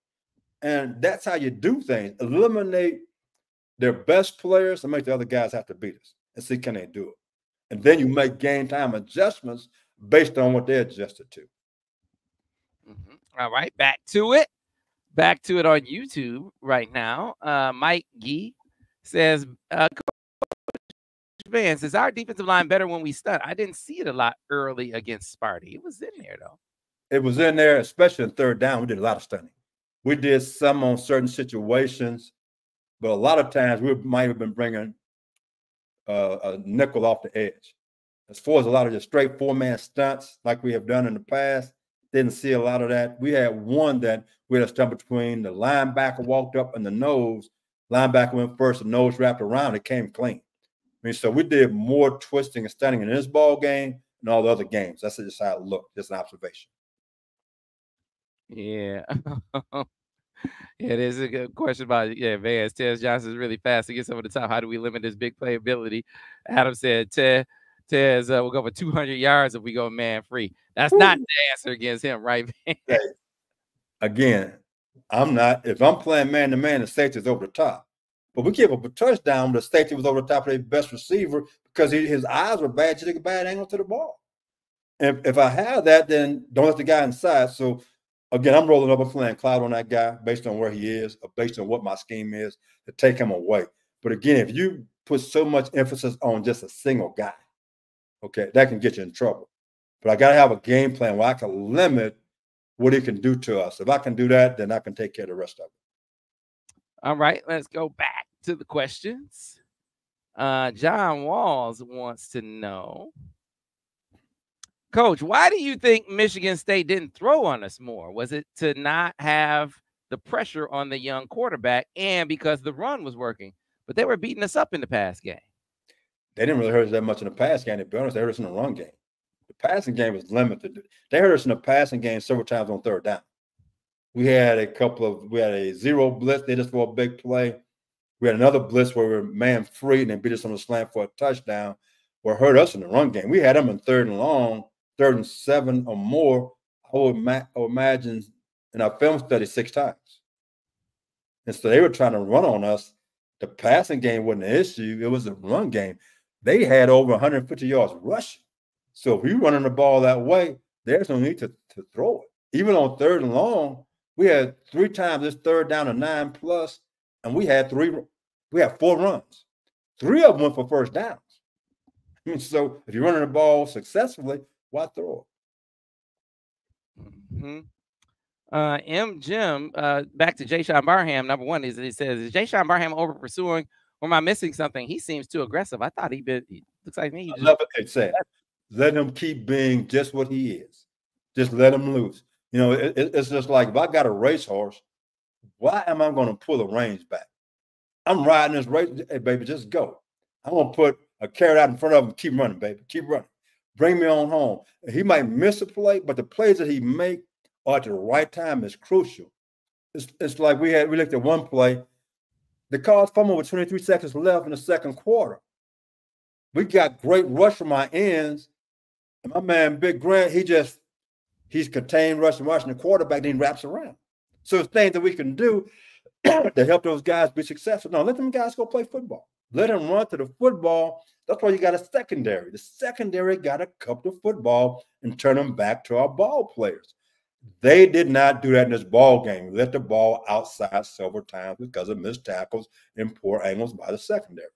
And that's how you do things. Eliminate their best players and make the other guys have to beat us and see can they do it. And then you make game time adjustments based on what they're adjusted to. All right, back to it. Back to it on YouTube right now. Mike Gee says, Coach Vance, is our defensive line better when we stun? I didn't see it a lot early against Sparty. It was in there, though. It was in there, especially in 3rd down. We did a lot of stunning. We did some on certain situations, but a lot of times we might have been bringing a nickel off the edge. As far as a lot of just straight 4-man stunts like we have done in the past, didn't see a lot of that. We had one that we had a stunt between the linebacker walked up and the nose. Linebacker went first, the nose wrapped around, it came clean. I mean, so we did more twisting and stunning in this ball game and all the other games. That's just how it looked. Just an observation. Yeah. Yeah, there's a good question about Vance. Tez Johnson is really fast to get some of the top. How do we limit his big playability? Adam said, Tez will go for 200 yards if we go man-free. That's not the answer against him, right, Vance? Hey, again, I'm not. If I'm playing man-to-man, the safety is over the top. But we gave up a touchdown, the safety was over the top of their best receiver because his eyes were bad. He took a bad angle to the ball. And if I have that, then don't let the guy inside. So, again, I'm rolling up a playing cloud on that guy based on where he is or based on what my scheme is to take him away. But, again, if you put so much emphasis on just a single guy, okay, that can get you in trouble. but I got to have a game plan where I can limit what he can do to us. If I can do that, then I can take care of the rest of it. All right, let's go back to the questions. John Walls wants to know, Coach, why do you think Michigan State didn't throw on us more? Was it to not have the pressure on the young quarterback and because the run was working? But they were beating us up in the pass game. They didn't really hurt us that much in the pass game. To be honest, they hurt us in the run game. The passing game was limited. They hurt us in the passing game several times on third down. We had a zero blitz. They just for a big play. We had another blitz where we were man free and they beat us on the slant for a touchdown, or hurt us in the run game. We had them in 3rd and long, 3rd and 7 or more. I would imagine in our film study 6 times. And so they were trying to run on us. The passing game wasn't an issue. It was the run game. They had over 150 yards rushing. So if you're running the ball that way, there's no need to throw it. Even on 3rd and long, we had 3 times this 3rd down to 9+, and we had 4 runs. 3 of them went for first downs. So if you're running the ball successfully, why throw it? M. Jim, back to Jay-Sean Barham. Number one is he says, is Jay-Sean Barham over pursuing, or am I missing something? He seems too aggressive. I thought he looks like me. I love what they said. Let him keep being just what he is. Just let him loose. It's just like if I got a racehorse, why am I going to pull the reins back? I'm riding this race. Hey, baby, just go. I'm going to put a carrot out in front of him. Keep running, baby. Keep running. Bring me on home. He might miss a play, but the plays that he make are at the right time is crucial. It's like we looked at one play. The Cards fumbled with 23 seconds left in the second quarter. We got great rush from our ends. And my man, Big Grant, he's contained rushing the quarterback, then he wraps around. So it's things that we can do to help those guys be successful. No, let them guys go play football. Let them run to the football. That's why you got a secondary. The secondary got to cup the football and turn them back to our ball players. They did not do that in this ball game. Let the ball outside several times because of missed tackles and poor angles by the secondary.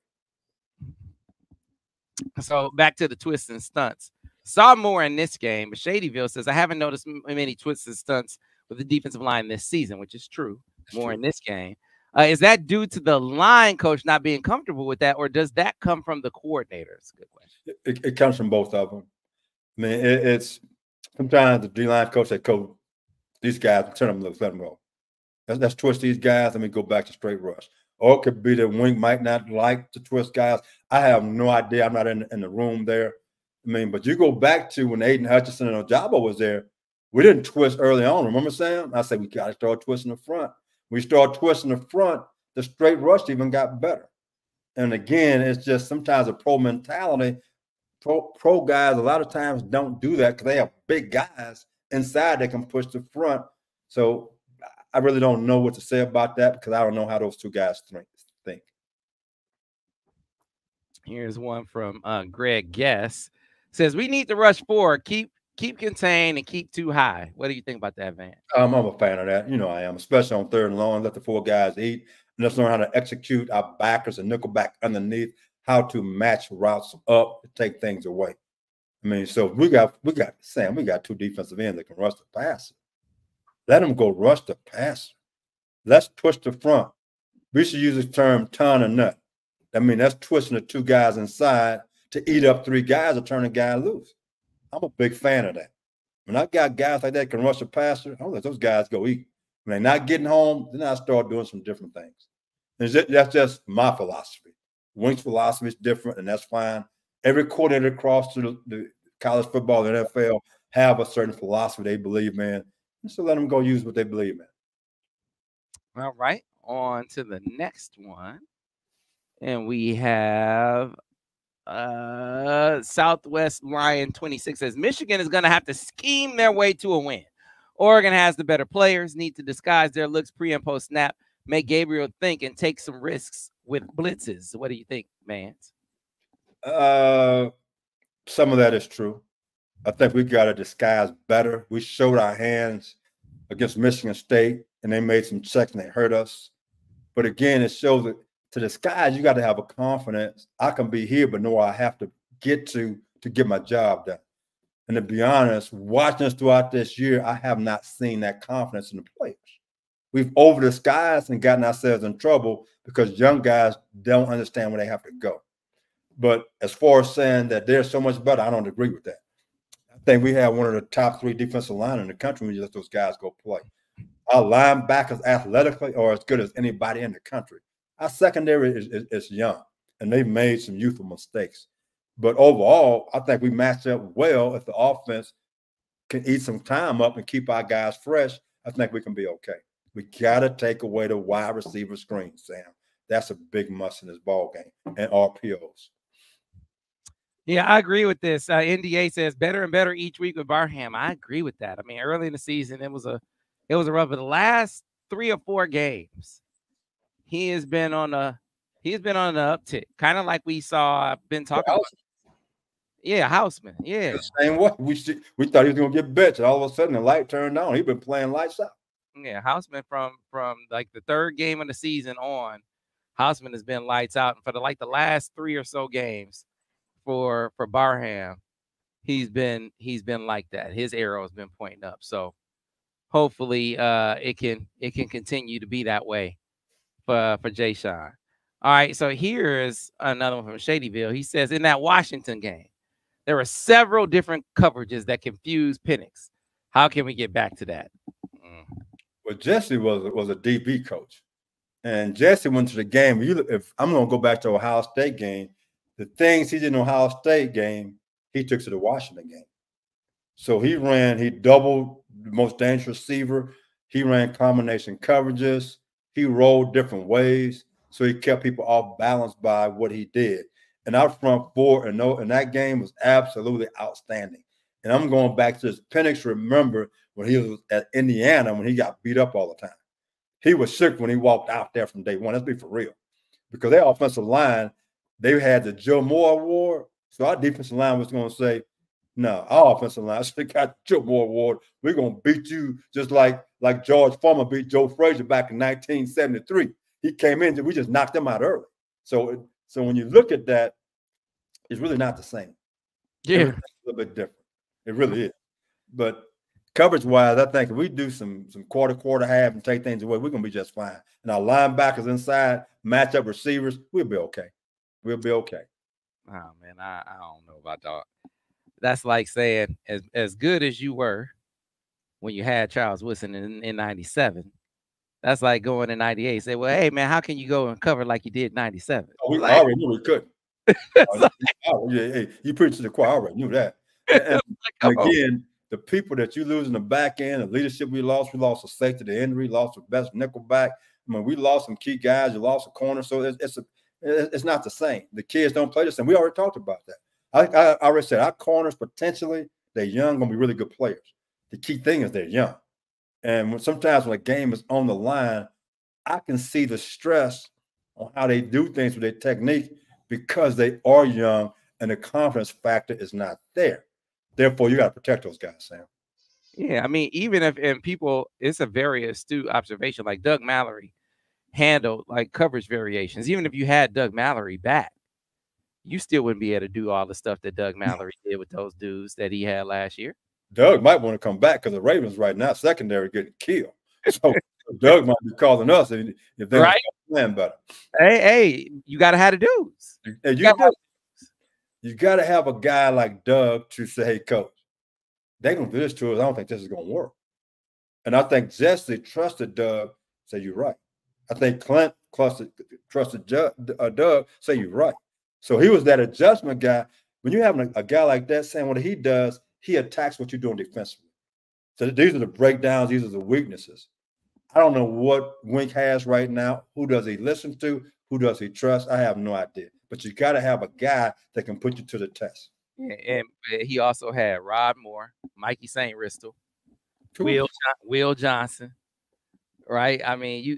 So back to the twists and stunts. Saw more in this game, but Shadyville says, I haven't noticed many twists and stunts with the defensive line this season, which is true. More in this game. Is that due to the line coach not being comfortable with that, or does that come from the coordinators? Good question. It comes from both of them. I mean, it's sometimes the D-line coach said, coach, these guys, turn them loose, let them go. Let's twist these guys, let me go back to straight rush. Or it could be the wing might not like to twist guys. I have no idea. I'm not in the room there. I mean, but you go back to when Aiden Hutchinson and Ojabo was there, we didn't twist early on. Remember, Sam? I said we got to start twisting the front. We start twisting the front, the straight rush even got better. And again, it's just sometimes a pro mentality. Pro guys a lot of times don't do that because they have big guys inside that can push the front. So I really don't know what to say about that because I don't know how those two guys think. Here's one from Greg Guess. Says, we need to rush forward, keep contained, and keep too high. What do you think about that, Vance? I'm a fan of that. I am, especially on 3rd and long. Let the 4 guys eat. And let's learn how to execute our backers and nickel back underneath, how to match routes up to take things away. I mean, so we got 2 defensive ends that can rush the passer. Let them go rush the passer. Let's push the front. We should use the term ton and nut. I mean, that's twisting the 2 guys inside to eat up 3 guys or turn a guy loose. I'm a big fan of that. When I got guys like that can rush a passer, I don't let those guys go eat. When they're not getting home, then I start doing some different things. That's just my philosophy. Wink's philosophy is different, and that's fine. Every coordinator across to the college football, the NFL, have a certain philosophy they believe in. And so let them go use what they believe in. All right, on to the next one. And we have Southwest Lion 26 says, Michigan is going to have to scheme their way to a win. Oregon has the better players, need to disguise their looks pre and post snap, make Gabriel think and take some risks with blitzes. What do you think, Vance? Some of that is true. I think we got to disguise better. We showed our hands against Michigan State, and they made some checks and they hurt us. But again, it shows that to disguise, you got to have a confidence. I can be here, but know where I have to get to get my job done. And to be honest, watching us throughout this year, I have not seen that confidence in the players. We've over disguised and gotten ourselves in trouble because young guys don't understand where they have to go. But as far as saying that they're so much better, I don't agree with that. I think we have one of the top 3 defensive line in the country when you let those guys go play. Our linebackers athletically are as good as anybody in the country. Our secondary is young, and they've made some youthful mistakes. But overall, I think we match up well. If the offense can eat some time up and keep our guys fresh, I think we can be okay. We got to take away the wide receiver screen, Sam. That's a big must in this ball game, and RPOs. Yeah, I agree with this. NDA says better and better each week with Barham. I agree with that. I mean, early in the season, it was a rough. But the last 3 or 4 games, he has been on an uptick, kind of like we saw. Been talking about. Yeah, Houseman. Yeah, the same way. We thought he was gonna get benched, and all of a sudden the light turned on. He's been playing lights out. Yeah, Houseman from like the 3rd game of the season on, Houseman has been lights out. And for the last 3 or so games for Barham, he's been like that. His arrow has been pointing up. So hopefully it can continue to be that way for Jay Sean. All right, so here is another one from Shadyville. He says in that Washington game, there were several different coverages that confused Penix. How can we get back to that? Well, Jesse was a DB coach, and Jesse went to the game. If I'm going to go back to Ohio State game, the things he did in Ohio State game, he took to the Washington game. So he doubled the most dangerous receiver. He ran combination coverages. He rolled different ways. So he kept people off balance by what he did. And our front 4 and that game was absolutely outstanding. And I'm going back to this. Penix, remember when he was at Indiana when he got beat up all the time. He was shook when he walked out there from day one. Let's be for real. Because their offensive line, they had the Joe Moore Award. So our defensive line was going to say, no, our offensive line should have got Joe Moore Award. We're going to beat you just like George Foreman beat Joe Frazier back in 1973. He came in, we just knocked him out early. So when you look at that, it's really not the same. Yeah. It's a little bit different. It really is. But coverage-wise, I think if we do some quarter, half, and take things away, we're going to be just fine. And our linebackers inside, match up receivers, we'll be okay. We'll be okay. Oh, man, I don't know about that. That's like saying as good as you were when you had Charles Woodson in 97. That's like going in 98. Say, well, hey, man, how can you go and cover like you did 97? We already knew we couldn't. You preached to the choir. I already knew that. And again, the people that you lose in the back end, the leadership we lost a safety to injury, lost the best nickel back. I mean, we lost some key guys. You lost a corner. So it's not the same. The kids don't play the same. We already talked about that. I already said our corners potentially, they're young, going to be really good players. The key thing is they're young. And sometimes when a game is on the line, I can see the stress on how they do things with their technique because they are young and the confidence factor is not there. Therefore, you got to protect those guys, Sam. Yeah, I mean, even if people, it's a very astute observation. Like Doug Mallory handled like coverage variations. Even if you had Doug Mallory back, you still wouldn't be able to do all the stuff that Doug Mallory did with those dudes that he had last year. Doug might want to come back because the Ravens right now secondary getting killed. So Doug might be calling us if they're right playing better. Hey, you got to have the dudes. You got to have a guy like Doug to say, "Hey, coach, they're gonna do this to us. I don't think this is gonna work." And I think Jesse trusted Doug. Say you're right. I think Clint trusted Doug. Say you're right. So he was that adjustment guy. When you have a guy like that, saying what he does, he attacks what you're doing defensively. So these are the breakdowns. These are the weaknesses. I don't know what Wink has right now. Who does he listen to? Who does he trust? I have no idea. But you got to have a guy that can put you to the test. Yeah, and he also had Rod Moore, Mikey St. Ristel, Will Johnson, right? I mean, you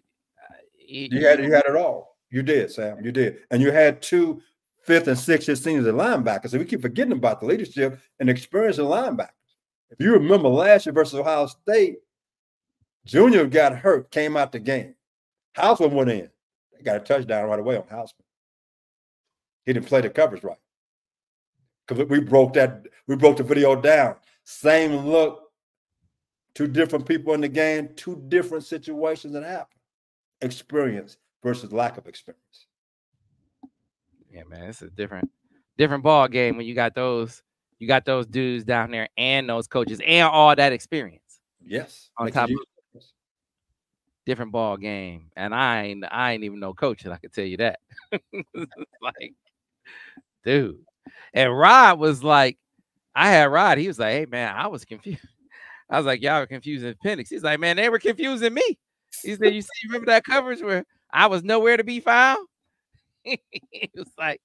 had it all. You did, Sam. You did. And you had 2 5th and 6th year seniors at linebackers. So we keep forgetting about the leadership and experience of linebackers. If you remember last year versus Ohio State, Junior got hurt, came out the game. Houseman went in. They got a touchdown right away on Houseman. He didn't play the coverage right. because we broke the video down. Same look, two different people in the game, two different situations that happen. Experience versus lack of experience. Yeah, man, it's a different ball game when you got those dudes down there and those coaches and all that experience. Yes, on top of different ball game. And I ain't even no coach, and I can tell you that. Like, dude. And Rod was like, I had Rod. He was like, hey man, I was confused. I was like, y'all were confusing Penix. He's like, man, they were confusing me. He said, you remember that coverage where I was nowhere to be found? He was like,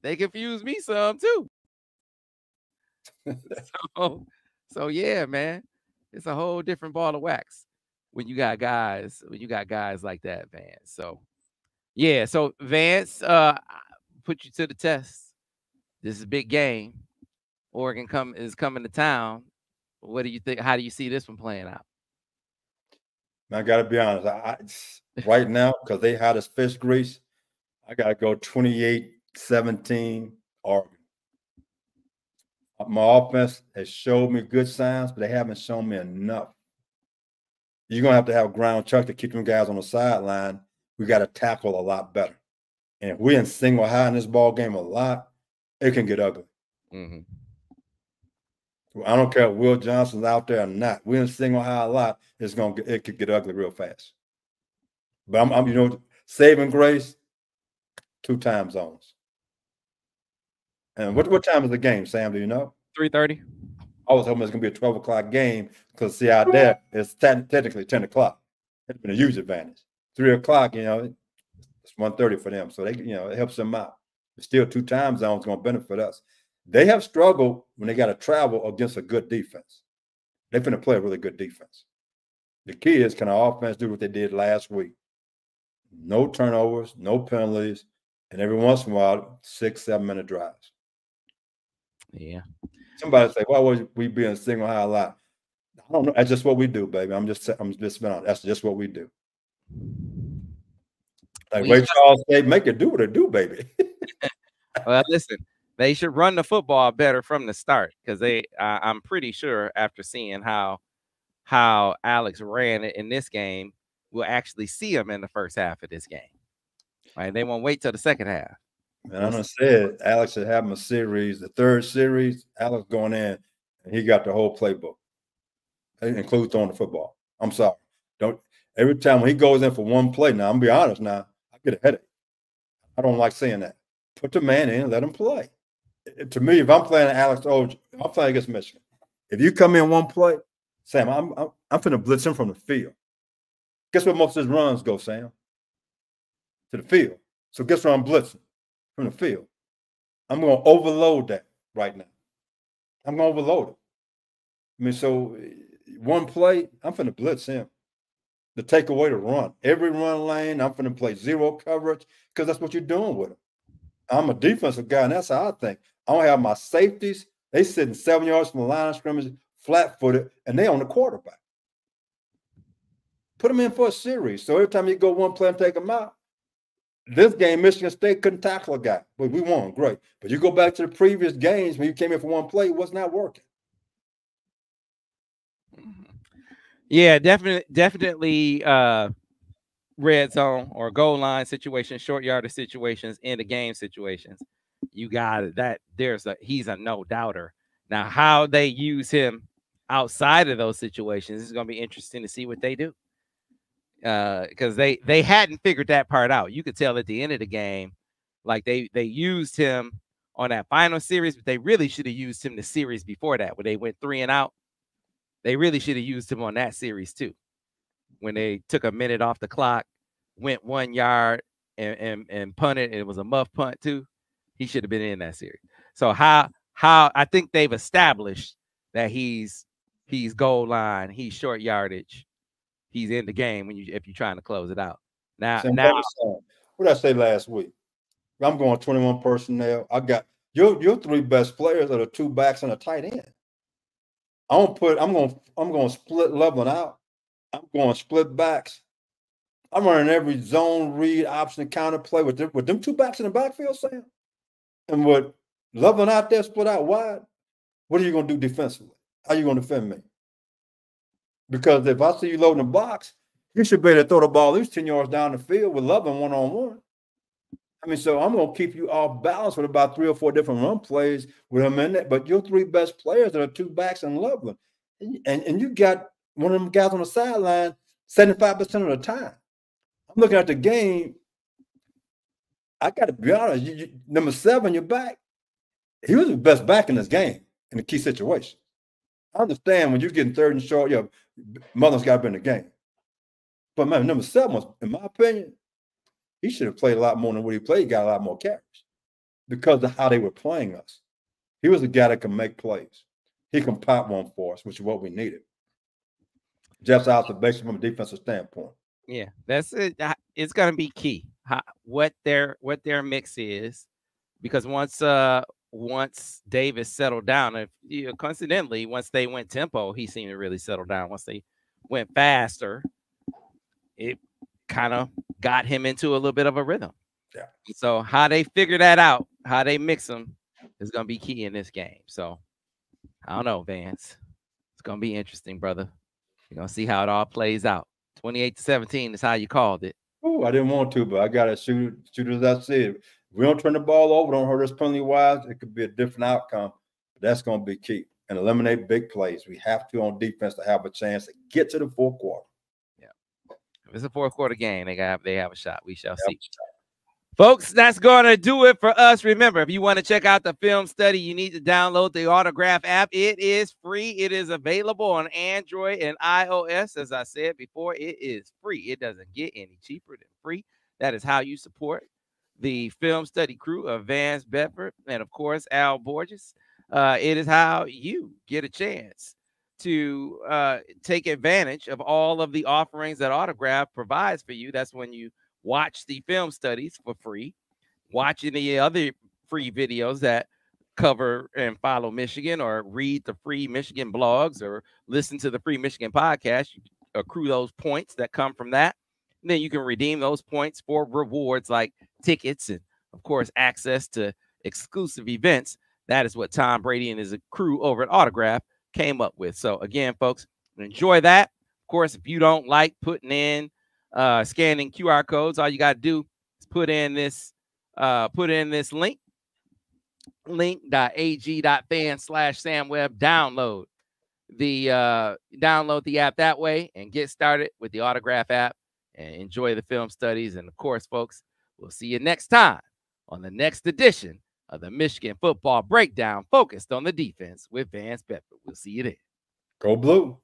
they confused me some too. So yeah, man, it's a whole different ball of wax when you got guys like that, Vance. So yeah, so Vance, put you to the test. This is a big game. Oregon is coming to town. What do you think? How do you see this one playing out? I got to be honest. Right now, because they had us fish grease, I got to go 28-17 Oregon. My offense has showed me good signs, but they haven't shown me enough. You're going to have ground chuck to keep them guys on the sideline. We got to tackle a lot better. And if we're in single high in this ball game a lot, it can get ugly. Mm-hmm. I don't care if Will Johnson's out there or not. We're in single high a lot. It could get ugly real fast. But I'm saving grace, 2 time zones. And what time is the game, Sam? Do you know? 3:30. I was hoping it's going to be a 12 o'clock game because, see, out there, it's technically 10 o'clock. It's been a huge advantage. 3 o'clock, it's 1:30 for them. So, it helps them out. But still, 2 time zones going to benefit us. They have struggled when they got to travel against a good defense. They're going to play a really good defense. The key is, can our offense do what they did last week? No turnovers, no penalties, and every once in a while, 6-7 minute drives. Yeah. Somebody say, why would we be in a single high a lot? I don't know. That's just what we do, baby. I'm just being honest. That's just what we do. Like Ray Charles said, make it do what it do, baby. Well, listen, they should run the football better from the start because I'm pretty sure after seeing how Alex ran it in this game, we'll actually see him in the first half of this game. Right? They won't wait till the second half. And I said Alex should have him a series. The third series, Alex going in, and he got the whole playbook. It includes throwing the football. I'm sorry. Every time when he goes in for one play, now I'm gonna be honest now, I get a headache. I don't like saying that. Put the man in and let him play. To me, if I'm playing Alex Oj, I'm playing against Michigan. If you come in one play, Sam, I'm finna blitz him from the field. Guess where most of his runs go, Sam? To the field. So guess where I'm blitzing? From the field. I'm going to overload that right now. I'm going to overload it. I mean, so one play, I'm finna blitz him to take away the run. Every run lane, I'm finna play zero coverage because that's what you're doing with him. I'm a defensive guy, and that's how I think. I don't have my safeties. They sitting 7 yards from the line of scrimmage, flat-footed, and they on the quarterback. Put them in for a series. So every time you go one play and take them out, this game, Michigan State couldn't tackle a guy, but we won. Great. But you go back to the previous games when you came in for one play, it was not working. Yeah, definitely red zone or goal line situations, short yardage situations, in the game situations. You got it. That he's a no doubter. Now, how they use him outside of those situations is going to be interesting to see what they do. Because they hadn't figured that part out. You could tell at the end of the game, like they used him on that final series, but they really should have used him the series before that, where they went 3 and out. They really should have used him on that series too, when they took a minute off the clock, went 1 yard and punted. And it was a muff punt too. He should have been in that series. So how I think they've established that he's goal line, he's short yardage. He's in the game if you're trying to close it out. Now, what did I say last week? I'm going 21 personnel. I got your 3 best players are the 2 backs and a tight end. I'm going to split leveling out. I'm going split backs. I'm running every zone read option counter play with them 2 backs in the backfield, Sam. And with Loveland out there split out wide. What are you going to do defensively? How are you going to defend me? Because if I see you loading the box, you should be able to throw the ball at least 10 yards down the field with Loveland one-on-one. I mean, so I'm going to keep you off balance with about 3 or 4 different run plays with him in there. But your 3 best players are the 2 backs and Loveland. And you got one of them guys on the sideline 75% of the time. I'm looking at the game. I got to be honest. Number 7, your back, he was the best back in this game in a key situation. I understand when you're getting 3rd and short, your mother's got to be in the game. But man, number 7 was, in my opinion, he should have played a lot more than what he played. He got a lot more carries because of how they were playing us. He was a guy that can make plays. He can pop one for us, which is what we needed. Just observation from a defensive standpoint. Yeah, that's it. It's going to be key what their mix is, because once Davis settled down, coincidentally, once they went tempo, he seemed to really settle down. Once they went faster, it kind of got him into a little bit of a rhythm. Yeah. So how they figure that out, how they mix them, is going to be key in this game. So I don't know, Vance. It's going to be interesting, brother. You're going to see how it all plays out. 28-17 is how you called it. Oh, I didn't want to, but I got to shoot as I said. If we don't turn the ball over, don't hurt us penalty-wise, it could be a different outcome. But that's going to be key. And eliminate big plays. We have to, on defense, to have a chance to get to the 4th quarter. Yeah. If it's a 4th quarter game, they have a shot. We shall see. Folks, that's going to do it for us. Remember, if you want to check out the film study, you need to download the Autograph app. It is free. It is available on Android and iOS. As I said before, it is free. It doesn't get any cheaper than free. That is how you support the film study crew of Vance Bedford and, of course, Al Borges. It is how you get a chance to take advantage of all of the offerings that Autograph provides for you. That's when you watch the film studies for free, watch any other free videos that cover and follow Michigan, or read the free Michigan blogs, or listen to the free Michigan podcast. You accrue those points that come from that. And then you can redeem those points for rewards like tickets and, of course, access to exclusive events. That is what Tom Brady and his crew over at Autograph came up with. So, again, folks, enjoy that. Of course, if you don't like putting in scanning QR codes, all you got to do is put in this link, link.ag.fan/SamWeb. Download the app that way and get started with the Autograph app and enjoy the film studies. And of course, folks, we'll see you next time on the next edition of the Michigan Football Breakdown, focused on the defense with Vance Bedford. We'll see you there. Go Blue.